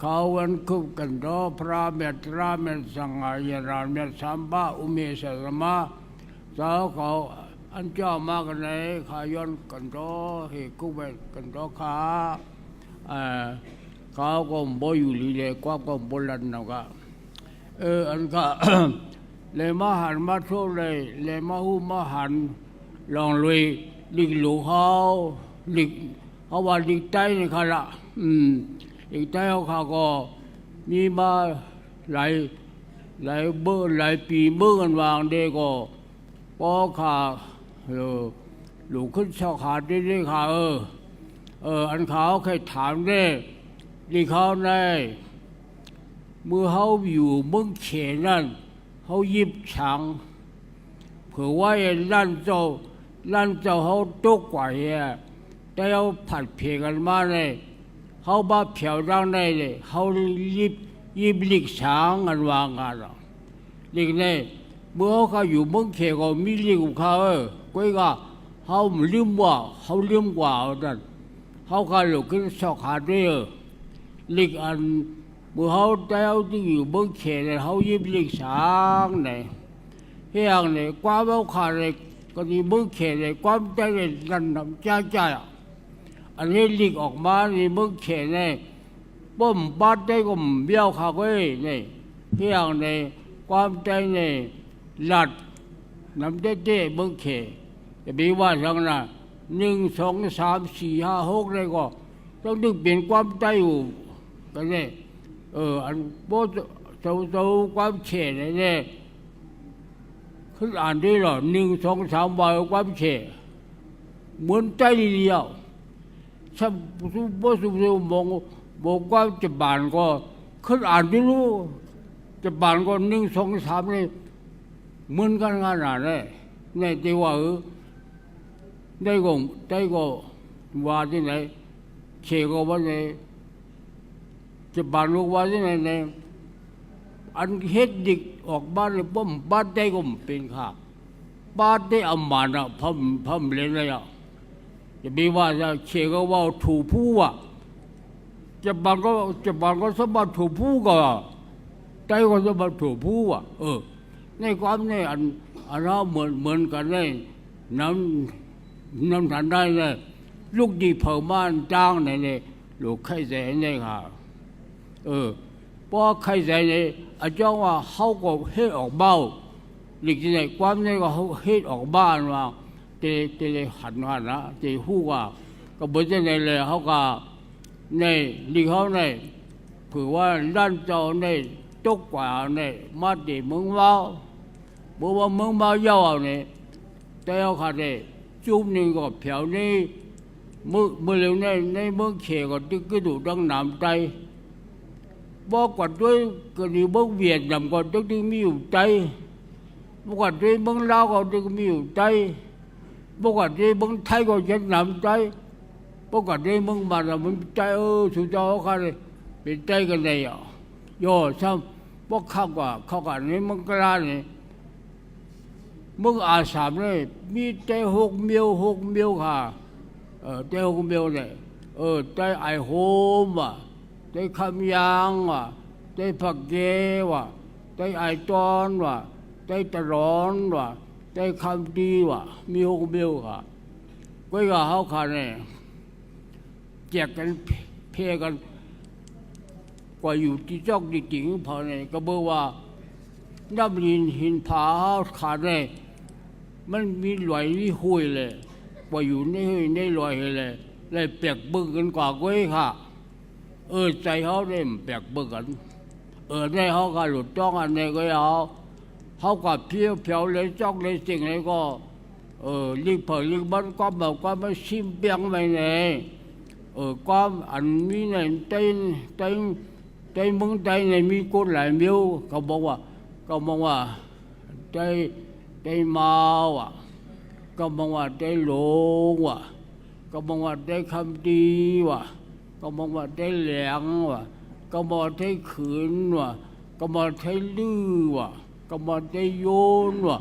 เขาวันคุบกันโตพระเมตราเมตสังฆายรานเมตสัมปะอุเมสสมะสาวเขาอันเจ้ามากันไหนขายอนกันโตเหกุเวกันโตขาเขาก็บ่อยู่ลีเลยกว่าก็บ่ลันนะก็อันก็เลยมาหันมาโทษเลยมาหูมาหันลองลุยลิกหลูเขาลิกเขาว่าลิกใต้นี่ค่ะละลิกใต้เขาก็มีมาหลายปีเมื่อกันวางเด็กก็พอขาหลูขึ้นชาวขาดได้ค่ะอันเขาเคยถามได้ลิกเขาได้เมื่อเขาอยู่เมืองเขตนั่นเขายิบช้างเผื่อว่าลั่นเจ้าเขาตกกว่าเฮียแต่เขาผัดเพียกันมาเลยเขาบ้าเผียวร่างได้เลยเขายิบลิกช้างกันวางกันหรอลิกเนี่ยเมื่อเขาอยู่เมืองเขตก็มีลิกของเขาก็เขาลืมกว่านั่นเขาก็หลุดขึ้นสอกหาด้วยลิกอันเมื่อเขาแต่เขาที่อยู่เมืองเขตเลยเขายิบลิกช้างเนี่ยเฮียงเนี่ยความเอาขาดเลยก็ที่เมืองเขตเลยความใจเลยนั่นน้ำจ้าอันนี้ลิกออกมาในเมืองเขตเนี่ยป้อมบ้านได้ก็เบี้ยวขาไว้เนี่ยเฮียงเนี่ยความใจเนี่ยหลัดน้ำเต้เมืองเขตจะมีว่าอย่างนั้น1 2 3 4 5 6เลยก็ต้องนึกเปลี่ยนความใจอยู่กันเนี่ยอันโบเจ้าความเฉยเนี่ยขึ้นอ่านได้หรอ1 2 3วันความเฉยเหมือนใจเดียวถ้าโบสุมองความจะบานก็ขึ้นอ่านได้รู้จะบานก็1 2 3เนี่ยเหมือนกันขนาดนี้เนี่ยที่ว่าได้ก็ว่าที่ไหนเฉยก็ว่าเนี่ยจะบานลูกว่าที่ไหนเนี่ยอันเฮ็ดดิกออกบ้านเลยป้อมบ้านได้ก็เป็นค่ะบ้านได้อามานะพัมเลยนะจะมีว่าจะเชก็ว่าถูผู้อ่ะจะบานก็สมบัติถูผู้ก็ได้ก็สมบัติถูผู้อ่ะในความเนี่ยอันเราเหมือนกันเลยน้ำทันได้เลยลูกดีเผาบ้านจ้างเนี่ยลูกใครใจเนี่ยค่ะพอใครใจเนี่ยอาจารย์ว่าเขาก็เฮ็ดออกเบ้าหลีกที่ไหนความเนี่ยก็เขาเฮ็ดออกบ้านว่าเตเลยหันว่านะเตหู้ว่าก็บอกที่ไหนเลยเขาก็ในหลีกเขาเนี่ยเผื่อว่าด้านเจ้าเนี่ยตกกว่าเนี่ยมาตีเมืองว่าบอกว่าเมืองมาเยาวเนี่ยแต่เขาขาดเนี่ยจุ่มนี่ก็เผียวนี่เมื่อเร็วในเมืองเขก็ตึกกระดูดังน้ำใจบอกว่าด้วยก็ดีเมืองเวียดนามก็ตึกที่มีอยู่ใจบอกว่าด้วยเมืองลาวก็ตึกมีอยู่ใจบอกว่าด้วยเมืองไทยก็จะน้ำใจบอกว่าด้วยเมืองบ้านเรามันใจสุดยอดเขาเลยเป็นใจกันเลยย่อซ้ำบอกเขากันในเมืองกลางเนี่ยเมืองอาสามเนี่ยมีใจ6 เมียวค่ะใจ6 เมียวเนี่ยใจไอโฮมว่ะใจคำยางว่ะใจผักเกว่ะใจไอตอนว่ะใจตะร้อนว่ะใจคำดีว่ะมี6 เมียวค่ะก็เขาค่ะเนี่ยแจกกันเพกันกว่าอยู่ที่จอกจริงๆพอเนี่ยก็บอกว่าน้ำหินผาขาดเนี่ยมันมีลอยวิหุยเลยว่าอยู่ในลอยเลยแปลกบึกกันกว่าก้อยค่ะใจเขาได้แปลกบึกกันได้เขาก็หลุดจ้องอันนี้ก็เขาก็เพียวเลยจ้องเลยสิ่งเลยก็ลิกบ้านก็แบบก็ไม่ชิมเปียงไปเนี่ยก็อันมีเนี่ยใจมึงใจเนี่ยมีคนหลายเมียวเขาบอกว่าใจเมาอ่ะก็บอกว่าใจหลงว่ะก็บอกว่าใจคำดีว่ะก็บอกว่าใจแหลงว่ะก็บอกใจขืนว่ะก็บอกใจลื้อว่ะก็บอกใจโยนว่ะ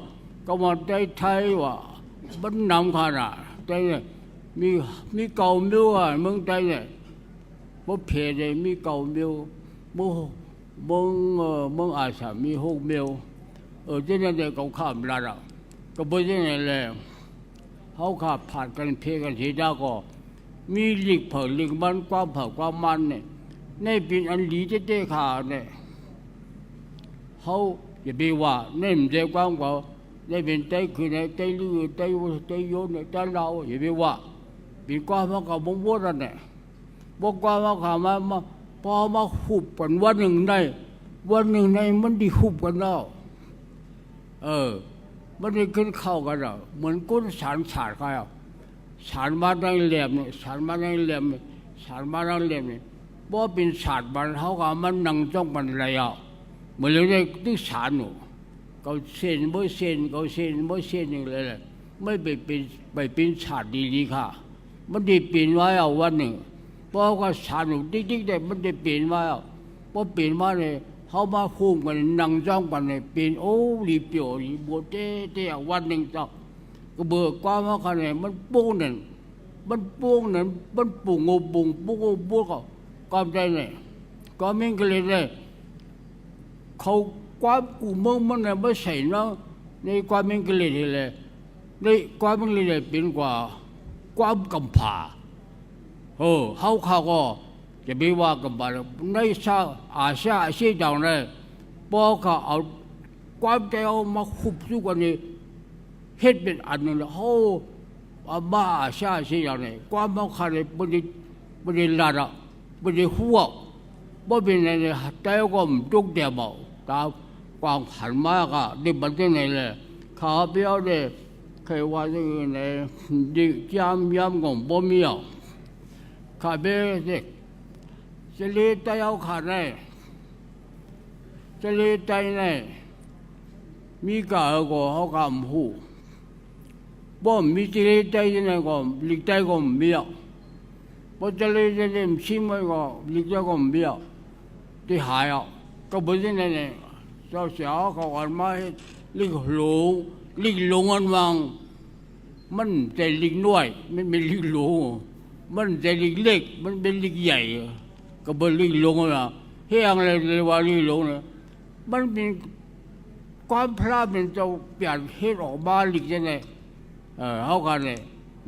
ก็บอกใจไทยว่ะบันนำขนาดใจเนี่ยมีเก่าเมียวอ่ะเมืองใจเนี่ยพวกเพจเลยมีเก่าเมียว มึงมึงอาจจะมีหกเมลเจ้าเนี่ยเขาข้ามลาละก็ไม่ใช่ไงเลยเขาขับผ่านกันเพกันทีได้ก็มีลิกเผาลิกมันความเผาความมันเนี่ยในเป็นอันดีเจ๊ขาเนี่ยเขาจะไปว่าเนี่ยมันจะความเขาในเป็นใจคือในใจลือใจโยนใจเราอย่าไปว่าเป็นความเขาเขาบ่งบ่นั่นเนี่ยบอกความเขามาพอมาหุบกันวันหนึ่งในมันดีหุบกันแล้วมันได้ขึ้นเข้ากันแล้วเหมือนก้นสารฉาดเขาสารมาดังเหลี่ยมเนี่ยสารมาดังเหลี่ยมเนี่ยเพราะเป็นศาสตร์มันเขาก็มันนั่งจ้องมันอะไรเหมือนเราได้ตึกศาสตร์หนูเขาเส้นบ่เส้นอย่างไรเลยไม่เป็นศาสตร์ดีๆค่ะมันได้เปลี่ยนไว้เอาวันหนึ่งเพราะว่าศาสตร์หนูติ๊กๆได้มันได้เปลี่ยนไว้เอาเพราะเปลี่ยนมาเลยเขามาคุ้มกันนั่งจ้องกันเลยเปลี่ยนโอ้รีเปียวรีบัวเต้วันหนึ่งจ้ะก็เบิกความว่าคะแนนมันปุ้งนั่นมันปุ้งงบุ้งก็ความใจเนี่ยก็ไม่ก็เลยเนี่ยเขาความกูมันเนี่ยไม่ใช่นะในความไม่ก็เลยเลยในความไม่เลยเป็นกว่าความกำผาเขาก็จะไม่ว่ากำผาในอาเซียนเนี่ยพอเขาเอาความใจเอามาขุบสู้กันนี่เฮ็ดเป็นอันนึงแล้วบ้าอาเซียนเนี่ยความมันขาดไม่ได้ลาดไม่ได้หัวบ่เป็นอะไรแต่ก็ไม่จุกเดียวตามความหันมากอ่ะดิบันที่ไหนเลยข้าเบี้ยวเลยเคยว่าที่ไหนดิย้ำของบ่มีอ่ะข้าเบี้ยวสิจะเลี้ยใจเอาขาดเลยจะเลี้ยใจเลยมีกาก็เขากำหูบ่มีจะเลี้ยใจเนี่ยก็ลิกใจก็มีอ่ะพอจะเลี้ยชิมไว้ก็ลิกใจก็มีอ่ะที่หายอ่ะก็ไม่ใช่เนี่ยเจ้าเสียเขาอ่านมาลิกหลงอันวังมันใจลิกน้อยมันเป็นลิกหลงมันใจลิกเล็กมันเป็นลิกใหญ่ก็เป็นลิกหลงอ่ะเฮียงอะไรเลยว่าลิกหลงเนี่ยมันเป็นความพลาดเป็นเจ้าเปลี่ยนเฮ็ดออกมาลิกจะเนี่ยเขากันเนี่ย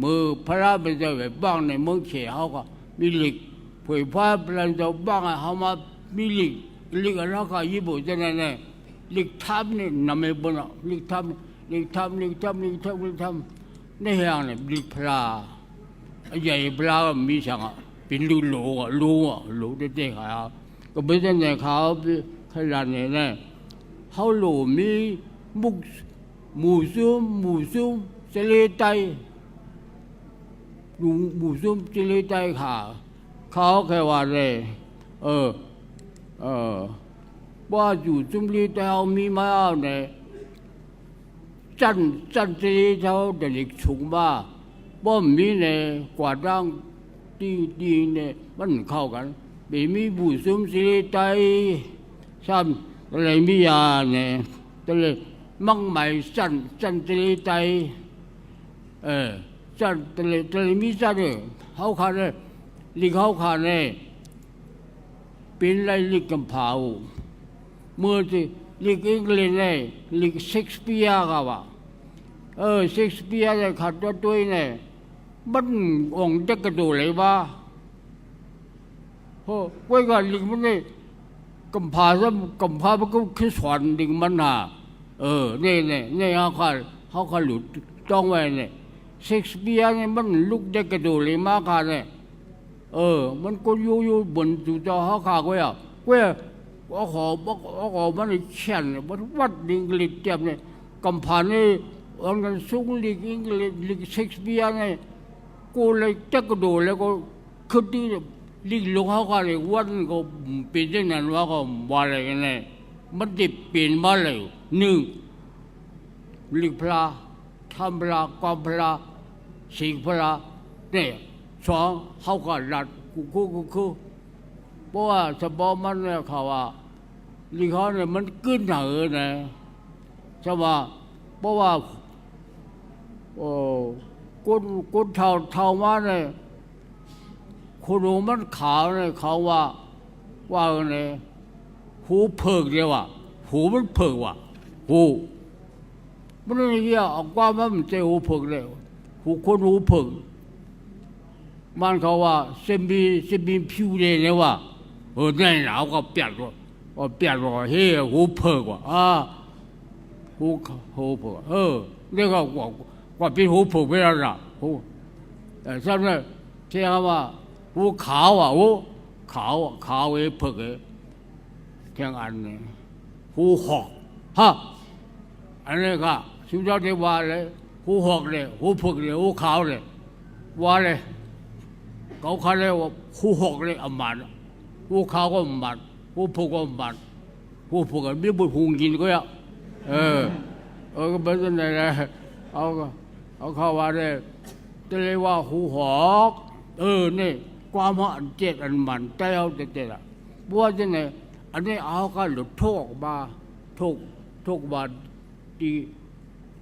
มือพระเป็นเจ้าแบบบ้างในเมืองเขยเขาก็มีลิกเผยพระเป็นเจ้าบ้างเขามามีลิกอะไรก็ญี่ปุ่นจะเนี่ยลิกทำเนี่ยนำไปบนลิกทำในแห่งเนี่ยลิกพลาใหญ่พลามีสังเป็นลูกเด็กๆเขาก็ไม่ใช่เนี่ยเขาขนาดเนี่ยเขาหลูมีหมูซุ่มเจริญใจหมูซุ่มเจริญใจเขาแค่ว่าเลยว่าอยู่จุ่มลีแต่เอามีมาเอาเนี่ยจันจีเขาเด็กฉุงมาบ่มีเนี่ยกว่าดังดีเนี่ยมันเข้ากันไม่มีบุษมสิริใจซ้ำอะไรมียาเนี่ยแต่เลยมั่งหมายจันสิริใจจันแต่เลยมีจันเนี่ยเขาขาดเนี่ยลิเขาขาดเนี่ยเป็นไรลิกกำพาวเมื่อที่ลิกอังกฤษเนี่ยลิกเชคสเปียร์ก็ว่าเชคสเปียร์เนี่ยขัดตัวเนี่ยมันองค์จะกระโดดเลยว่าไว้ก่อนลิกมันเนี่ยกำพามันก็คือสอนลิกมันหาเนี่ยเขาขาดหลุดจ้องไว้เนี่ยเชคสเปียร์เนี่ยมันลุกจะกระโดดเลยมากกันเนี่ยมันก็อยู่บนจุดจอเขาขาไว้อ่ะว่าขอมันเขียนมันวัดอังกฤษเจ็บเนี่ยกำพันนี่อันกันสูงลิกอังกฤษลิกเชคสเปียร์เนี่ยกูเลยจะกระโดดแล้วก็ขึ้นที่ลิกลงเขาขาเลยวันก็เป็นอย่างนั้นว่าก็ว่าอะไรกันเนี่ยมันจะเปลี่ยนมาเลยหนึ่งลิกพลาทำพลาความพลาสิงพลาเนี่ยสองเขาก็หลัดกูเพราะว่าสมองมันเนี่ยเขาว่าลิเขาเนี่ยมันขึ้นเหนือเนี่ยใช่ไหมเพราะว่าคนเท่ามาเนี่ยคนมันขาวเนี่ยเขาว่าเนี่ย หูเพิกเลยว่ะหูมันเพิกว่ะหูมันอะไรเงี้ยออกความว่ามันเจหูเพิกเลยหูคนหูเพิกมันเขาว่าเซมีผิวเลยเนี่ยว่ะในหนาวก็เปียกว่าเปียกว่าเฮ้หูเพิกว่ะหูเพิกนี่ก็ว่าเป็นหูเพิกไม่ได้หรอกหูแต่ฉะนั้นที่ว่าหูขาวอ่ะหูขาวเอเพิกเที่ยงอันนี้หูหอกอันนี้ก็สุดยอดที่ว่าเลยหูหอกเลยหูเพิกเลยหูขาวเลยว่าเลยเขาเรียกว่าหูหอกเลยอำมาตย์หูขาวก็อำมาตย์หูเพิกก็อำมาตย์หูเพิกไม่บุญหูกินก็ยังก็เป็นอะไรเอาเข้าว่าเลยจะเรียกว่าหูหอกนี่ความว่าอันเจ็ดอันมันแต่เอาเจ็ดอ่ะบัวจะไหนอันนี้เอาก็หลุดโทกมาทุกวันดี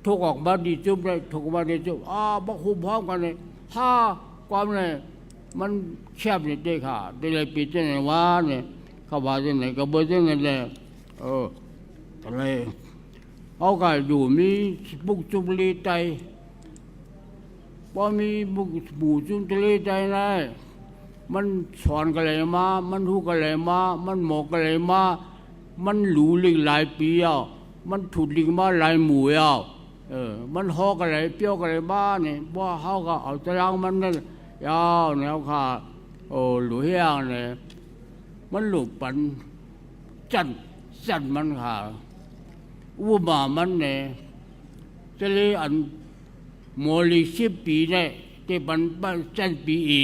ทุกออกมาดีจุ่มเลยทุกวันดีจุ่มบักหุบพร้อมกันเลยถ้าความเลยมันแคบนิดเดียวค่ะได้เลยปิดจะไหนวะเนี่ยเข้าว่าจะไหนก็เบอร์จะไหนเลยอะไรเอาก็อยู่มีบุกจุบลีใจพอมีบุกบูจุบลีใจได้มันสอนกันเลยมามันรู้กันเลยมามันหมอกกันเลยมามันหลูลิงหลายปีมันถูดลิงมาหลายหมู่มันหอกกันเลยเปี้ยวกันเลยมาเนี่ยว่าเขาก็เอาตารางมันนั่นยาวแนวขาหลุยย่างเนี่ยมันหลุดปันจันมันขาอุบามันเนี่ยจะเลยอันโมลิ10 ปีเนี่ยที่บันจันปีอี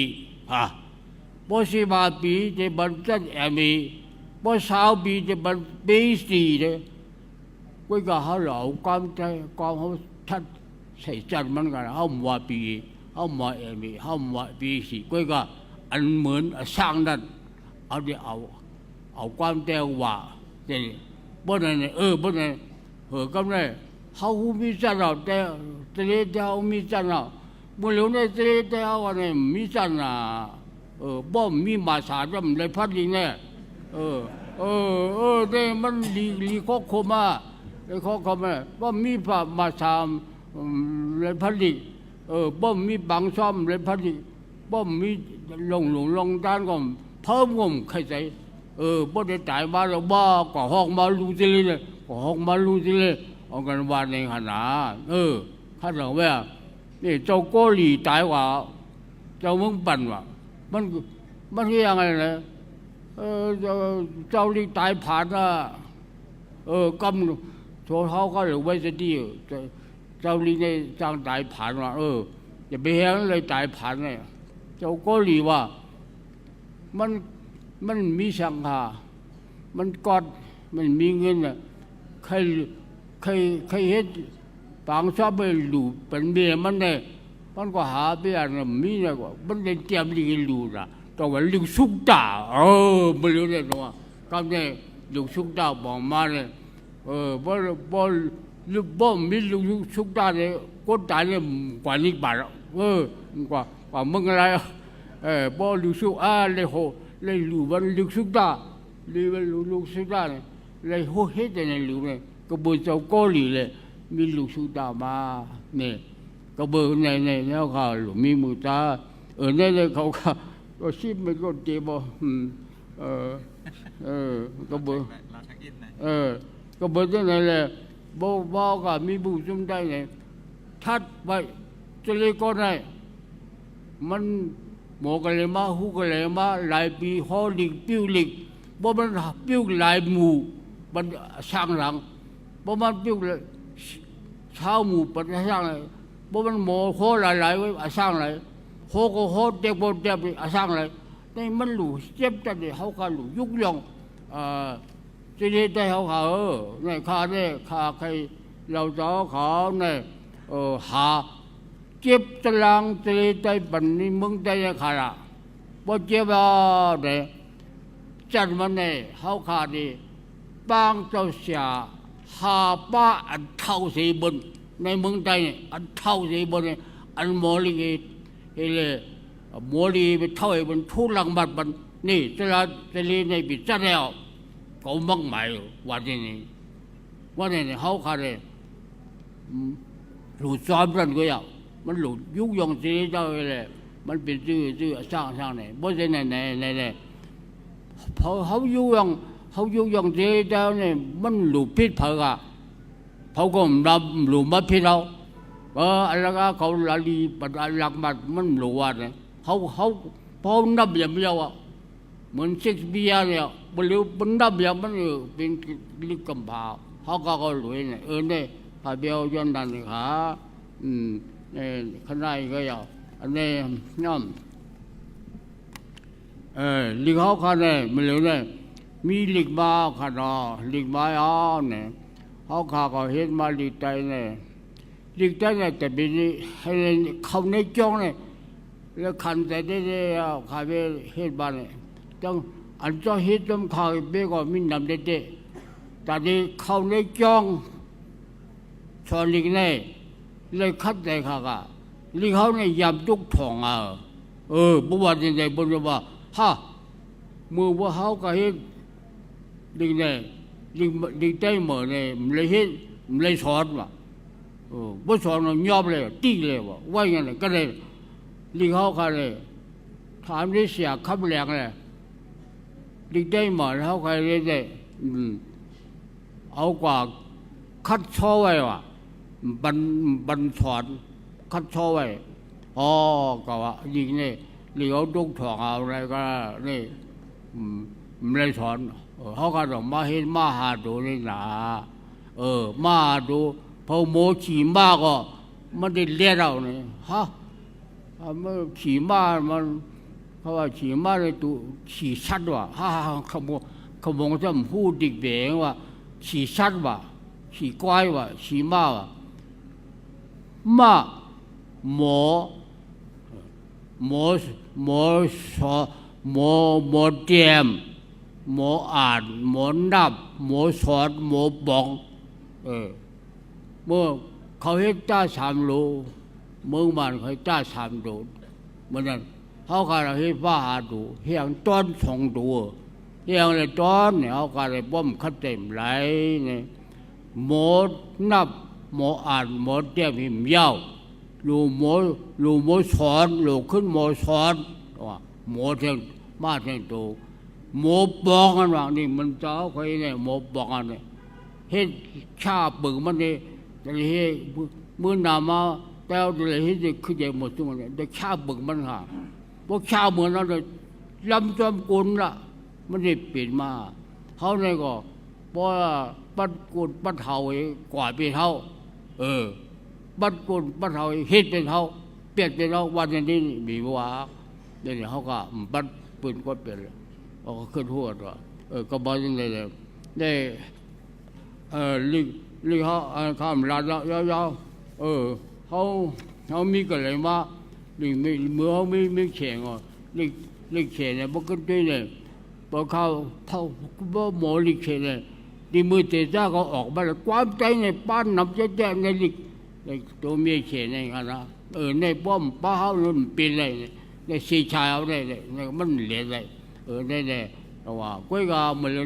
พอ15 ปีที่บันจันมีพอ20 ปีที่บันปี4เนี่ยก็เขาเหล่าความใจความเขาทัดใส่จันมันกันเขาหมดปีเขาหมดมีเขาหมดปี4ก็อันเหมือนสร้างนั้นเอาความใจว่าเนี่ยบ่นั้นบ่นั้นก็ไม่เขามีจันเราแต่เลี้ยเขามีจันเราเมื่อเร็วเนี่ยเลี้ยเขาเนี่ยมีจันบ่มีมาสาจำเลยพัดลิงเนี่ยแต่มันลีข้อคมาเลยข้อคมาบ่มีมาสามเลยพัดลิงบ่มีบางซ้อมเลยพัดลิงบ่มีลงด้านก็เพิ่มงมใครใจบ่ได้ตายมาแล้วบ่ก็ห้องมาลูจิเลยก็ห้องมาลูจิเลยเอากันว่าในขณะข้าหลวงว่านี่เจ้าก็หลีตายว่าเจ้ามึงปั่นว่ามันคือยังไงนะเจ้าหลีตายผ่านกำโชว์เขาก็หรือไว้จะดีเจ้าหลีในจางตายผ่านว่าอย่าไปเห็นเลยตายผ่านเนี่ยเจ้าก็หลีว่ามันมีสังหามันกอดมันมีเงินใครเห็นปางชอบไปหลูเป็นเมียมันเนี่ยมันก็หาไปอะไรมีอะไรก็มันได้เตรียมลิงหลูนะแต่ว่าลิงสุกตาไม่รู้เลยว่าก็เนี่ยลิงสุกตาบอกมาเนี่ยบ่มีลิงสุกตาเนี่ยก็ตายเนี่ยกว่านี้บาทกว่ามึงอะไรบ่ลิงสุกเลยโหเลยหลูมันลิงสุกตาเลยลิงสุกตาเนี่ยเลยโหเฮ็ดเนี่ยหลูเนี่ยก็เบอร์เจ้าก็หลีเลยมีลูกสุดามาเนี่ยก็เบอร์ในแล้วเขาหลุมีมือตาเนี่ยเขาก็ชิมไม่ก็เจ็บก็เบอร์ก็เบอร์ที่ไหนเลยบอกก็มีบุญจุ่มได้เนี่ยทัดไปจะเลยก็ได้มันหมอกันเลยมาหูกันเลยมาหลายปีหอลิกปิ้วลิกบ่มันปิ้วหลายหมู่มันสร้างหลังบ่มันปิ้วเลยเช้าหมู่ปัญญาเลยบ่มันหมอโคหลายๆไว้สร้างเลยโคก็โคเด็กบ่เด็กสร้างเลยนี่มันหลู่เจ็บจังเลยเขาก็หลู่ยุกยงจะได้ได้เขาเนี่ยข้าใครเราจะเขาเนี่ยหาเจ็บตารางจะได้บันนี้มึงได้ขาละบ่เจ็บเนี่ยจัดมันเนี่ยเขาขาดีบางเจ้าเสียหาป้าอันเท่าสีบนในเมืองไทยอันเท่าสีบนอันโมลีเลยโมลีไปเท่าไอ้บนทุลังบัดบันนี่จะลีในปิดจะแล้วก搞มักหมายว่าที่นี่เขาขาดเลยหลุดซ้อมกันก็อย่างมันหลุดยุกยงสีเจ้าเลยมันเป็นชื่อสร้างเนี่ยเพราะฉะนั้นในเขายุกยงสีเจ้าเนี่ยมันหลุดพิษเผากะเขาก็รับหลุดมาพิษเราอะไรก็เขาลาลีปัดหลักบัดมันหลุดว่าเนี่ยเขานับอย่างเดียวอ่ะเหมือนเซ็กซ์เบียร์เนี่ยบริวมันนับอย่างมันเป็นลิกำพาเขาก็หลุดเนี่ยเนี่ยพาเบียวยันดันขาขนาดก็อย่างอันนี้น้ำลิกเขาขาเนี่ยไม่เหลือเนี่ยมีลิกมาขาดลิกมาเนี่ยเขาขาก็เห็นมาลิกใจเนี่ยลิกใจเนี่ยแต่เป็นให้เขาในจ้องเนี่ยแล้วขันแต่ได้ขาไปเห็นบ้านเนี่ยต้องอันเจ้าเห็นต้องขาไปก็มีน้ำเด็ดแต่ที่เขาในจ้องชอนลิกเนี่ยเลยคัดแต่ขากะลิกเขาเนี่ยยำทุกถ่องบัวจริงๆบัวว่าฮะมือว่าเขาก็เห็นลิกเนี่ยลิกใจเหมือนเนี่ยมันเลยเห็นมันเลยสอนว่าบัวสอนยอบเลยตีเลยว่าอย่างไรก็เลยลิกเขาก็เลยถามได้เสียขับแรงเลยลิกใจเหมือนเขาก็เลยได้เอากว่าคัดช่อไว้ว่ะบันสอนคัดช่อไว้ก็ว่ายิงนี่ลิกเขาดุกถ่องอะไรก็นี่ไม่ได้สอนเขาก็ต้องมาเห็นมาหาดูนี่นะมาดูพอโมขี่มาก็มันได้เลี้ยเราเนี่ยฮะมันขี่มามันเขาว่าขี่มาเลยตัวขี่ชัดว่ะฮ่าขโมงจะพูดดิกเบงว่าขี่ชัดว่ะขี่ก้อยว่ะขี่มาว่ะมาหมอสอหมอเตรียมหมออ่านหมอนับหมอสอนหมอบอกเมื่อเขาเห็นจ้าสามโลเมืองมันเขาจ้าสามโลเหมือนนั้นเขาก็เลยเห็นว่าหาดูเฮียงต้นสองตัวเฮียงเลยต้นเนี่ยเขาก็เลยบ่มขัดเต็มไหลเนี่ยหมอนับหมออ่านหมอเตรียมหิมยาวลูหมอสอนลูขึ้นหมอสอนว่าหมอเท่งมาเท่งตัวหมอปองกันว่านี่มันเจ้าใครเนี่ยหมอปองกันเนี่ยเห็นชาบึงมันเนี่ยแต่เฮ้มือหนามาแต่เราเห็นจะขึ้นใหญ่หมดทุกคนเนี่ยแต่ชาบึงมันหาพวกชาเหมือนนั้นเลยลำจอมกุลละมันได้เปลี่ยนมาเขาเนี่ยก็เพราะปัดกุลปัดเทากว่าเป็นเท่าปัดกุลปัดเทาเฮ็ดเป็นเท่าเปลี่ยนเป็นเท่าวันนี้มีว่าเดี๋ยวเขาก็ปัดปืนก็เปลี่ยนเลยเขาขึ้นหัวตัวก็บอกยังไงเลยได้ลิเขาข้ามลาดยาวเขามีกันเลยมาลิเมื่อเขาไม่แข่งลิแข่งเนี่ยพวกกันด้วยเนี่ยพอเขาหมอลิแข่งเนี่ยดีมือเตะจ้าเขาออกมาแล้วความใจในป้านนับแจ้งในลิตัวเมียแข่งในกันนะในป้อมป้าเขาลุ่นเป็นอะไรในสีชายเอาได้เลยมันเหลืออะไรได้แต่ว่าก้อยกาเหมือนเลย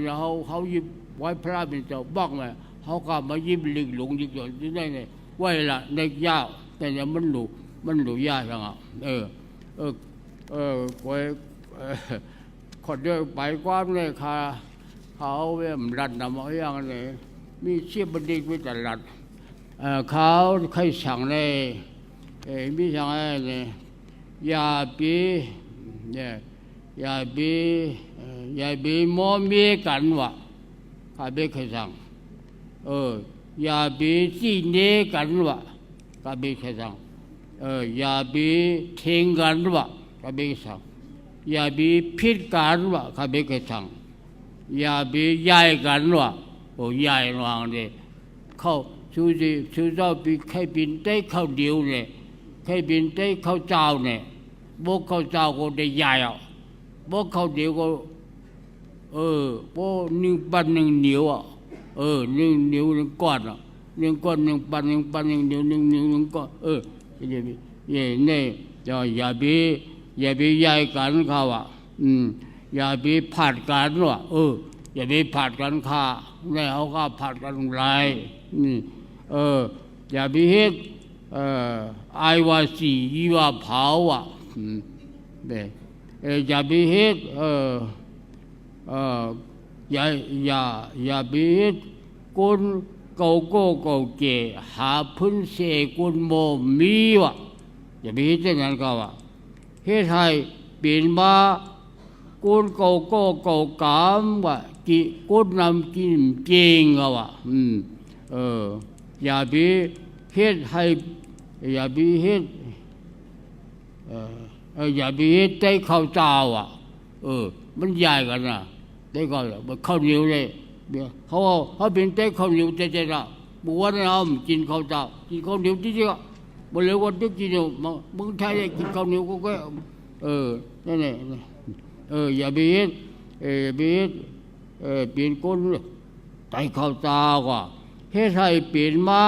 เขายิบไว้พระเป็นเจ้าบอกมาเขาก็มายิบลิงหลงยิบหย่อนที่ได้เนี่ยไว้ละในยาวแต่เนี่ยมันหลุยากจังก้อยคนเดียวไปความเลยค่ะเขาเว้ยมันรัดนำเอาอย่างนี้มีเชี่ยบดีวิจารณ์เขาใครสั่งเลยมีสั่งอะไรเนี่ยอย่าปีเนี่ยอย่าปีมอมีกันวะข้าเบเคยสั่งอย่าปีจีเนกันวะข้าเบเคยสั่งอย่าปีเทงกันวะข้าเบเคยสั่งอย่าปีพิดกันวะข้าเบเคยสั่งอย่าปีย้ายกันวะย้ายระหว่างเนี่ยเขาชูเจ้าปีใครปีนได้เข้าเดียวเนี่ยใครปีนได้เข้าเจ้าเนี่ยพวกเข้าเจ้าก็ได้ย้ายพวกเข้าเดียวก็พวกหนึ่งปันหนึ่งเหนียวหนึ่งเหนียวหนึ่งก้อนหนึ่งก้อนหนึ่งปันหนึ่งเหนียวหนึ่งก้อนเนี่ยอย่าไปย้ายกันเขาอย่าไปผัดกันวะ อย่าไปผัดกันฆ่าในเขาก็ผัดกันไรนี่อย่าไปเฮ็ดไอว่าสียีว่าเผาอ่ะอย่าไปเฮ็ดอย่าไปเฮ็ดคนเก่าแก่หาพื้นเสกุลโมมีวะอย่าไปเฮ็ดอย่างนั้นก็ว่าเฮ็ดให้เปลี่ยนมาคนเก่ากามว่ากิคนนำกินเก่งก็ว่าอย่าไปเฮ็ดให้อย่าไปเฮ็ดอย่าไปเฮ็ดใจข้าวเจ้าอ่ะมันใหญ่กันนะได้ก็ข้าวเหนียวเลยเขาเป็นใจข้าวเหนียวใจละบัวเนี่ยกินข้าวเจ้ากินข้าวเหนียวจริงๆอ่ะบ่เลยว่าตึกกินอยู่มึงไทยกินข้าวเหนียวก็นั่นแหละอย่าไปเฮ็ดเปลี่ยนคนใจข้าวเจ้าก็เฮ็ดให้เปลี่ยนมา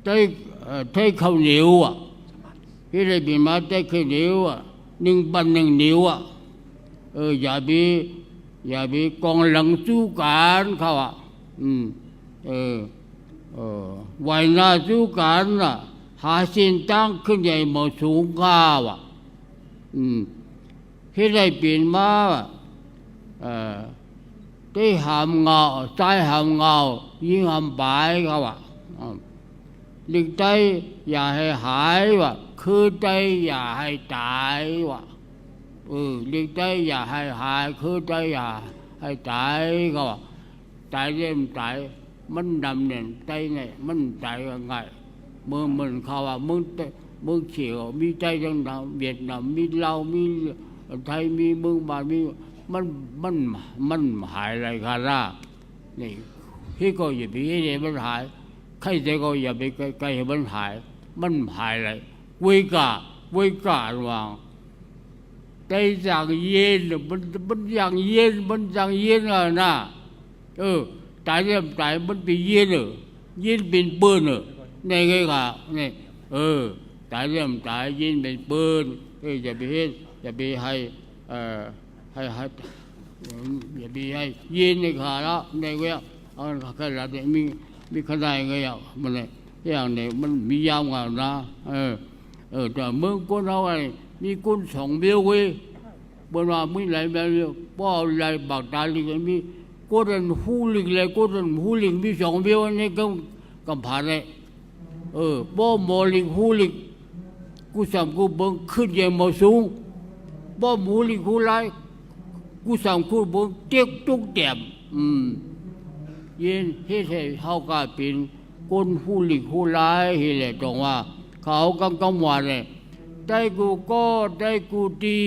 ใจข้าวเหนียวอ่ะเฮ็ดให้เปลี่ยนมาใจข้าวเหนียวอ่ะ1 วัน 1 นิ้วอ่ะอย่าไปกองหลังสู้กันเขาอ่ะวัยหน้าสู้กันน่ะหาเส้นตั้งขึ้นใหญ่หมดสูงข้าวอ่ะให้ได้เปลี่ยนมาได้หามเงาใจหามเงายิ่งหามปลายเขาอ่ะหลีกใจอย่าให้หายวะคือใจอย่าให้ตายวะหลีกใจอย่าให้หายคือใจอย่าให้ตายก็ว่าตายเริ่มตายมันดำเนี่ยใจไงมันตายยังไงมึงเขาว่ามึงเขียวมีใจยังดำเวียดนามมีเรามีไทยมีมึงมามีมันหายอะไรกันล่ะนี่พี่ก็อย่าไปให้มันหายใครจะก็อย่าไปใกล้ให้มันหายอะไรวิการะวังใจอย่างเย็นมันอย่างเย็นอ่ะนะตายเริ่มตายมันเป็นเย็นเป็นปืนนี่ไงค่ะนี่ตายเริ่มตายเย็นเป็นปืนอย่าไปเฮ็ดอย่าไปให้อย่าไปให้เย็นในขาละในเว้ยขนาดนี้มีขนาดไงอ่ะมันเนี่ยอย่างนี้มันมียาวกว่านะแต่เมืองคนเราไอ้มีคน2 เบี้ยวเว้ยบนว่ามีหลายแบบป้อหลายบากตาลิกมีคนหูลิกเลยคนหูลิกมี2 เบี้ยวนี่ก็ผ่านเลยป้อหมอลิกหูลิกกูสั่งกูเบิ่งขึ้นใหญ่มาสูงป้อหมูลิกหูไหลกูสั่งกูเบิ่งเจ๊กจุกแต้มเย็นเฮ็ดให้เฮาก็เป็นคนหูลิกหูไหลเฮ็ดแหละตรงว่าเขากำว่าเนี่ยได้กูก็ได้กูดี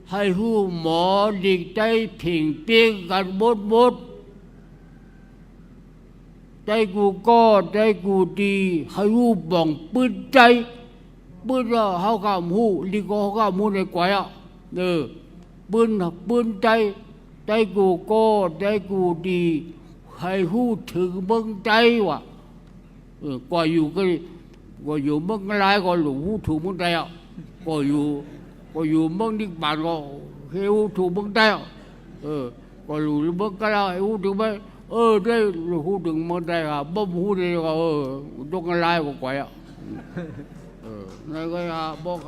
ให้หูหมอดิกได้ผิงเปียงกันหมดได้กูก็ได้กูดีให้หูบ่องปืนใจปืนเขากำหูดิก็เขากำหูในกว่าปืนใจได้กูก็ได้กูดีให้หูถึงเบิ่งใจว่ะกว่าอยู่ก็เมืองลายก็หลงหูถูกเมืองใดอ่ะก็อยู่เมืองนิบานก็หูถูกเมืองใดอ่ะก็อยู่เมืองก็ได้หูถูกไหมได้หูถึงเมืองใดอ่ะบ่หูได้ก็ตรงลายก็กว่าอ่ะนั่นก็บอก